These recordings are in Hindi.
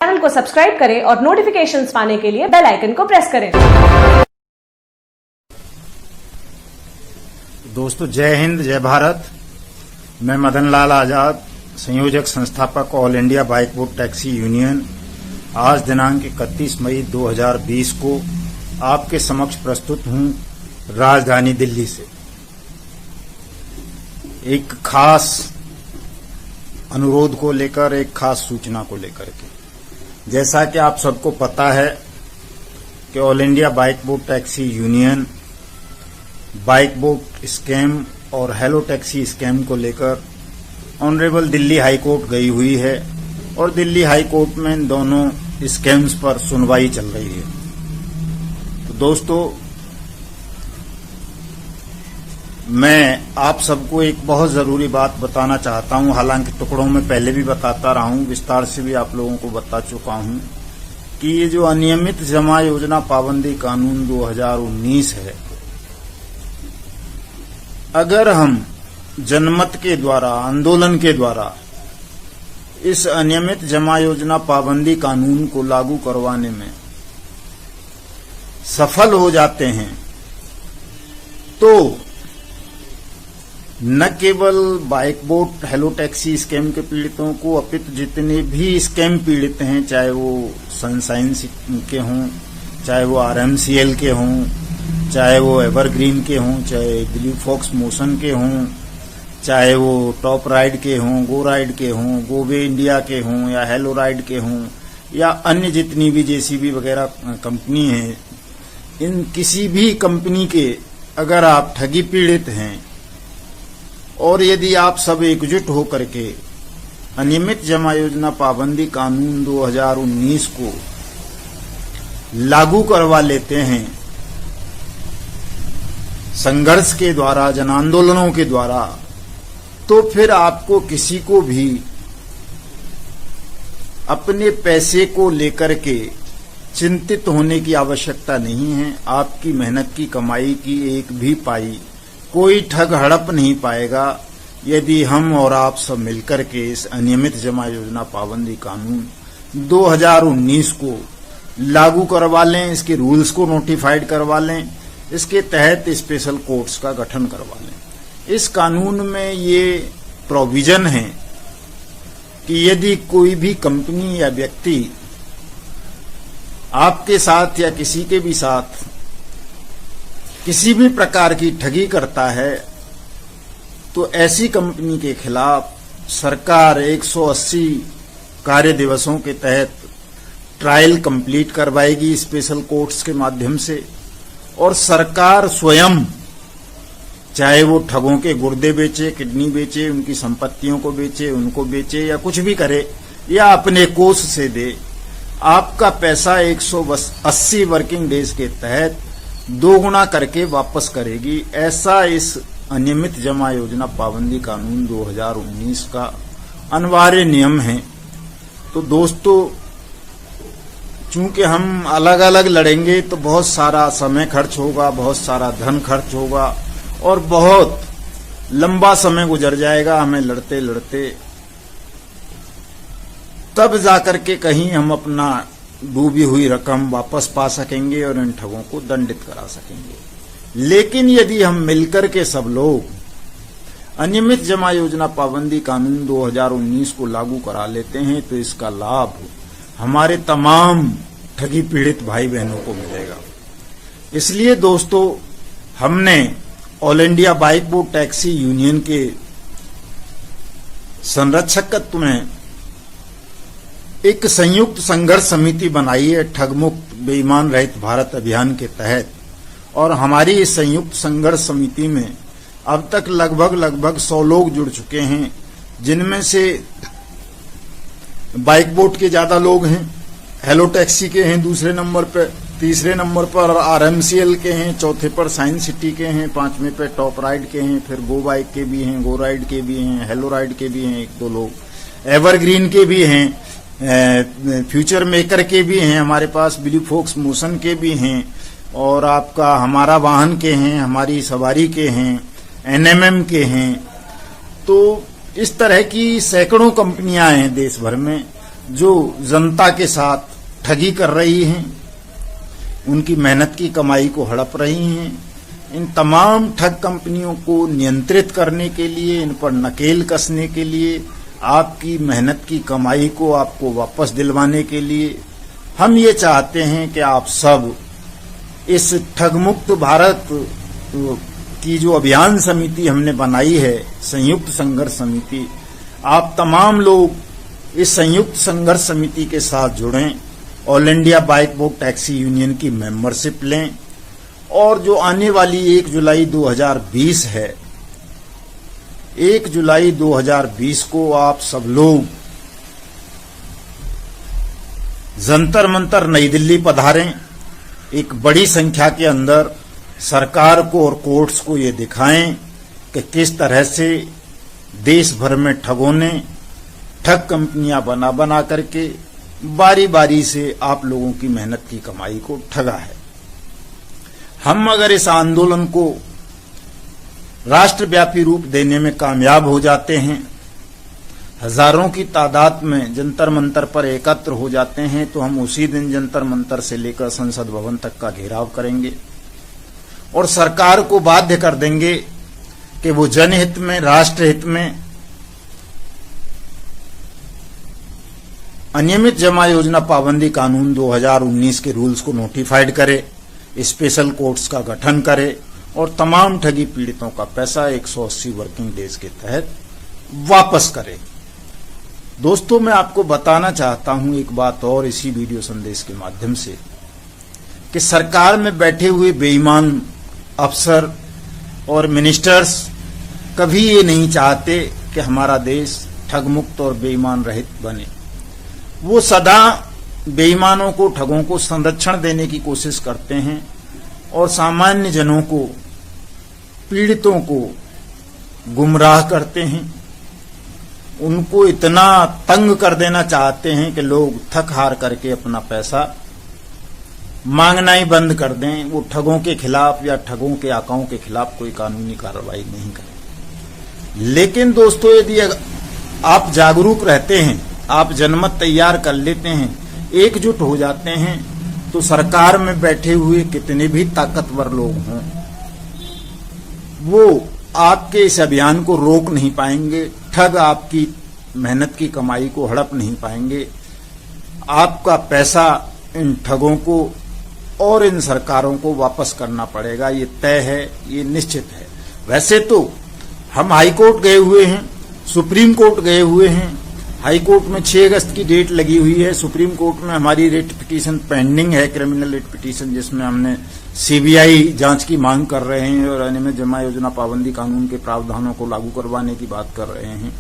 चैनल को सब्सक्राइब करें और नोटिफिकेशंस पाने के लिए बेल आइकन को प्रेस करें। दोस्तों, जय हिंद, जय भारत। मैं मदन लाल आजाद, संयोजक संस्थापक all India bike boat taxi union, आज दिनांक 31 मई 2020 को आपके समक्ष प्रस्तुत हूं राजधानी दिल्ली से एक खास अनुरोध को लेकर, एक खास सूचना को लेकर के। जैसा कि आप सबको पता है कि all India bike boat taxi union bike boat scam और हेलो टैक्सी स्कैम को लेकर ऑनरेबल दिल्ली हाई कोर्ट गई हुई है और दिल्ली हाई कोर्ट में इन दोनों स्कैम्स पर सुनवाई चल रही है। तो दोस्तों, मैं आप सबको एक बहुत जरूरी बात बताना चाहता हूं। हालांकि टुकड़ों में पहले भी बताता रहा हूं, विस्तार से भी आप लोगों को बता चुका हूं कि ये जो अनियमित जमा योजना पाबंदी कानून 2019 है, अगर हम जनमत के द्वारा, आंदोलन के द्वारा इस अनियमित जमा योजना पाबंदी कानून को लागू करवाने में सफल हो जाते हैं तो न केवल bike boat hello taxi scam के पीड़ितों को, अपितु जितने भी स्कैम पीड़ित हैं, चाहे वो सनशाइन के हों, चाहे वो आरएमसीएल के हों, चाहे वो एवरग्रीन के हों, चाहे ब्लू फॉक्स मोशन के हों, चाहे वो टॉप राइड के हों, गो राइड के हों, गोवे इंडिया के हों, या हेलो राइड के हों, या अन्य जितनी भी जेसीबी वगैरह कंपनी है, इन किसी भी कंपनी के अगर आप ठगी पीड़ित हैं और यदि आप सब एकजुट होकर के अनियमित जमा योजना पाबंदी कानून 2019 को लागू करवा लेते हैं संघर्ष के द्वारा, जन आंदोलनों के द्वारा, तो फिर आपको किसी को भी अपने पैसे को लेकर के चिंतित होने की आवश्यकता नहीं है। आपकी मेहनत की कमाई की एक भी पाई कोई ठग हड़प नहीं पाएगा यदि हम और आप सब मिलकर के इस अनियमित जमा योजना पाबंदी कानून 2019 को लागू करवा लें, इसके रूल्स को नोटिफाइड करवा लें, इसके तहत स्पेशल कोर्ट्स का गठन करवा लें। इस कानून में ये प्रोविजन है कि यदि कोई भी कंपनी या व्यक्ति आपके साथ या किसी के भी साथ किसी भी प्रकार की ठगी करता है तो ऐसी कंपनी के खिलाफ सरकार 180 कार्य दिवसों के तहत ट्रायल कंप्लीट करवाएगी स्पेशल कोर्ट्स के माध्यम से, और सरकार स्वयं, चाहे वो ठगों के गुर्दे बेचे, किडनी बेचे, उनकी संपत्तियों को बेचे, उनको बेचे या कुछ भी करे या अपने कोष से दे, आपका पैसा 180 वर्किंग डेज के तहत 2 गुना करके वापस करेगी। ऐसा इस अनियमित जमा योजना पाबंदी कानून 2019 का अनिवार्य नियम है। तो दोस्तों, चूंकि हम अलग अलग लड़ेंगे तो बहुत सारा समय खर्च होगा, बहुत सारा धन खर्च होगा और बहुत लंबा समय गुजर जाएगा हमें लड़ते लड़ते। तब जाकर के कहीं हम अपना डूबी हुई रकम वापस पा सकेंगे और इन ठगों को दंडित करा सकेंगे। लेकिन यदि हम मिलकर के सब लोग अनियमित जमा योजना पाबंदी कानून 2019 को लागू करा लेते हैं तो इसका लाभ हमारे तमाम ठगी पीड़ित भाई बहनों को मिलेगा। इसलिए दोस्तों, हमने all India bike boat taxi union के संरक्षकत्व में एक संयुक्त संघर्ष समिति बनाई है ठगमुक्त बेईमान रहित भारत अभियान के तहत, और हमारी इस संयुक्त संघर्ष समिति में अब तक लगभग 100 लोग जुड़ चुके हैं, जिनमें से बाइक बोट के ज्यादा लोग हैं, हेलो टैक्सी के हैं दूसरे नंबर पर, तीसरे नंबर पर आरएमसीएल के हैं, चौथे पर साइंस सिटी के हैं, पांचवें पे टॉप राइड के हैं, फिर गो बाइक के भी हैं, गो राइड के भी हैं, हेलो राइड के भी हैं, 1-2 लोग, एवरग्रीन के भी हैं, फ्यूचर मेकर के भी हैं, हमारे पास ब्लू फॉक्स मोशन के भी हैं, और आपका हमारा वाहन के हैं, हमारी सवारी के हैं, एनएमएम के हैं। तो इस तरह की सैकड़ों कंपनियां हैं देश भर में जो जनता के साथ ठगी कर रही हैं, उनकी मेहनत की कमाई को हड़प रही हैं, इन तमाम ठग कंपनियों को नियंत्रित करने के लिए, इन पर नकेल कसने के लिए, आपकी मेहनत की कमाई को आपको वापस दिलवाने के लिए हम ये चाहते हैं कि आप सब इस ठगमुक्त भारत की जो अभियान समिति हमने बनाई है, संयुक्त संघर्ष समिति, आप तमाम लोग इस संयुक्त संघर्ष समिति के साथ जुड़ें, all India bike walk taxi union की मेंबरशिप लें और जो आने वाली 1 जुलाई 2020 है, 1 जुलाई 2020 को आप सब लोग जंतर मंतर नई दिल्ली पधारें। एक बड़ी संख्या के अंदर सरकार को और कोर्ट्स को ये दिखाएं कि किस तरह से देश भर में ठगों ने ठग कंपनियां बना बना करके बारी बारी से आप लोगों की मेहनत की कमाई को ठगा है। हम अगर इस आंदोलन को राष्ट्रव्यापी रूप देने में कामयाब हो जाते हैं, हजारों की तादाद में जंतर मंतर पर एकत्र हो जाते हैं, तो हम उसी दिन जंतर मंतर से लेकर संसद भवन तक का घेराव करेंगे और सरकार को बाध्य कर देंगे कि वो जनहित में, राष्ट्रहित में अनियमित जमा योजना पाबंदी कानून 2019 के रूल्स को नोटिफाइड करे, स्पेशल कोर्ट्स का गठन करे और तमाम ठगी पीड़ितों का पैसा 180 वर्किंग डेज के तहत वापस करे। दोस्तों, मैं आपको बताना चाहता हूं एक बात और इसी वीडियो संदेश के माध्यम से कि सरकार में बैठे हुए बेईमान अफसर और मिनिस्टर्स कभी ये नहीं चाहते कि हमारा देश ठगमुक्त और बेईमान रहित बने। वो सदा बेईमानों को, ठगों को संरक्षण देने की कोशिश करते हैं और सामान्य जनों को, पीड़ितों को गुमराह करते हैं। उनको इतना तंग कर देना चाहते हैं कि लोग थक हार करके अपना पैसा मांगना ही बंद कर दें। वो ठगों के खिलाफ या ठगों के आकाओं के खिलाफ कोई कानूनी कार्रवाई नहीं करें। लेकिन दोस्तों, यदि आप जागरूक रहते हैं, आप जनमत तैयार कर लेते हैं, एकजुट हो जाते हैं, तो सरकार में बैठे हुए कितने भी ताकतवर लोग हों, वो आपके इस अभियान को रोक नहीं पाएंगे। ठग आपकी मेहनत की कमाई को हड़प नहीं पाएंगे। आपका पैसा इन ठगों को और इन सरकारों को वापस करना पड़ेगा। ये तय है, ये निश्चित है। वैसे तो हम हाई कोर्ट गए हुए हैं, सुप्रीम कोर्ट गए हुए हैं। हाई कोर्ट में 6 अगस्त की डेट लगी हुई है। सुप्रीम कोर्ट में हमारी रिट पिटीशन पेंडिंग है, क्रिमिनल रिट पिटीशन, जिसमें हमने सीबीआई जांच की मांग कर रहे हैं और अनियमित जमा योजना पाबंदी कानून के प्रावधानों को लागू करवाने की बात कर रहे हैं।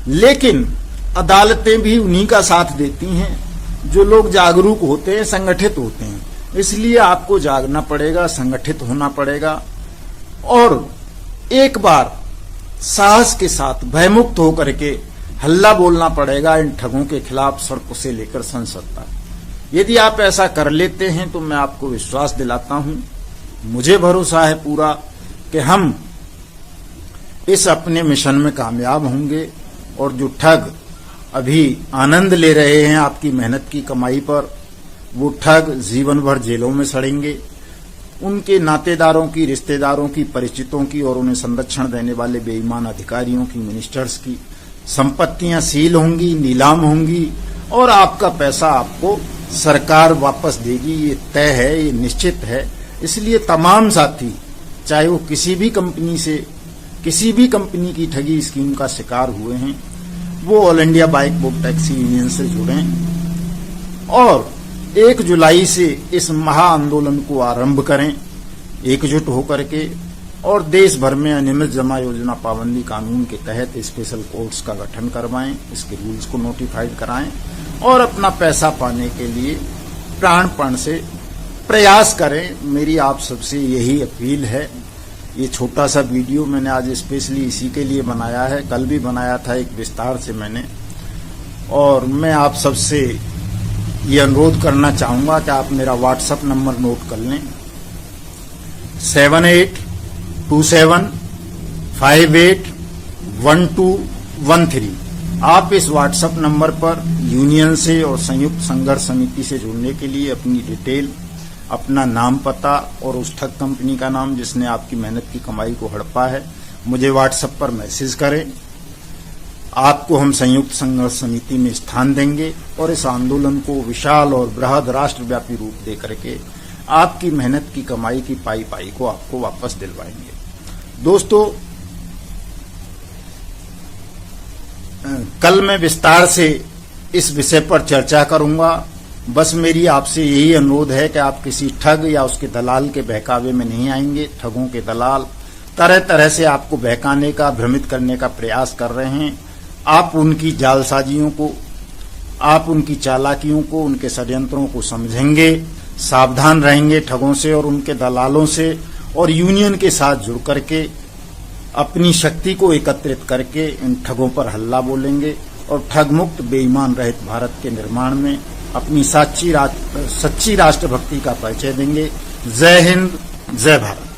लेकिन अदालतें भी उन्हीं का साथ देती हैं जो लोग जागरूक होते हैं, संगठित होते हैं। इसलिए आपको जागना पड़ेगा, संगठित होना पड़ेगा और एक बार साहस के साथ, भयमुक्त होकर के हल्ला बोलना पड़ेगा इन ठगों के खिलाफ, सड़क से लेकर संसद तक। यदि आप ऐसा कर लेते हैं तो मैं आपको विश्वास दिलाता हूं, मुझे भरोसा है पूरा कि हम इस अपने मिशन में कामयाब होंगे और जो ठग अभी आनंद ले रहे हैं आपकी मेहनत की कमाई पर, वो ठग जीवन भर जेलों में सड़ेंगे। उनके नातेदारों की, रिश्तेदारों की, परिचितों की और उन्हें संरक्षण देने वाले बेईमान अधिकारियों की, मिनिस्टर्स की संपत्तियां सील होंगी, नीलाम होंगी और आपका पैसा आपको सरकार वापस देगी। ये तय है, ये निश्चित है। इसलिए तमाम साथी, चाहे वो किसी भी कंपनी से, किसी भी कंपनी की ठगी स्कीम का शिकार हुए हैं, वो all India bike walk taxi union से जुड़ें और 1 जुलाई से इस महा आंदोलन को आरंभ करें एकजुट होकर के और देश भर में अनियमित जमा योजना पाबंदी कानून के तहत स्पेशल कोर्ट्स का गठन करवाएं, इसके रूल्स को नोटिफाइड कराएं और अपना पैसा पाने के लिए प्राणपण से प्रयास करें। मेरी आप सबसे यही अपील है। ये छोटा सा वीडियो मैंने आज स्पेशली इसी के लिए बनाया है, कल भी बनाया था एक विस्तार से मैंने, और मैं आप सबसे ये अनुरोध करना चाहूंगा कि आप मेरा व्हाट्सएप नंबर नोट कर लें, 7827581213। आप इस व्हाट्सएप नंबर पर यूनियन से और संयुक्त संघर्ष समिति से जुड़ने के लिए अपनी डिटेल, अपना नाम, पता और उस ठग कंपनी का नाम जिसने आपकी मेहनत की कमाई को हड़पा है मुझे व्हाट्सएप पर मैसेज करें। आपको हम संयुक्त संघर्ष समिति में स्थान देंगे और इस आंदोलन को विशाल और बृहद राष्ट्रव्यापी रूप दे करके आपकी मेहनत की कमाई की पाई पाई को आपको वापस दिलवाएंगे। दोस्तों, कल मैं विस्तार से इस विषय पर चर्चा करूंगा। बस मेरी आपसे यही अनुरोध है कि आप किसी ठग या उसके दलाल के बहकावे में नहीं आएंगे। ठगों के दलाल तरह तरह से आपको बहकाने का, भ्रमित करने का प्रयास कर रहे हैं। आप उनकी जालसाजियों को, आप उनकी चालाकियों को, उनके षड्यंत्रों को समझेंगे, सावधान रहेंगे ठगों से और उनके दलालों से, और यूनियन के साथ जुड़ करके अपनी शक्ति को एकत्रित करके इन ठगों पर हल्ला बोलेंगे और ठग मुक्त, बेईमान रहित भारत के निर्माण में अपनी सच्ची राष्ट्रभक्ति का परिचय देंगे। जय हिंद, जय भारत।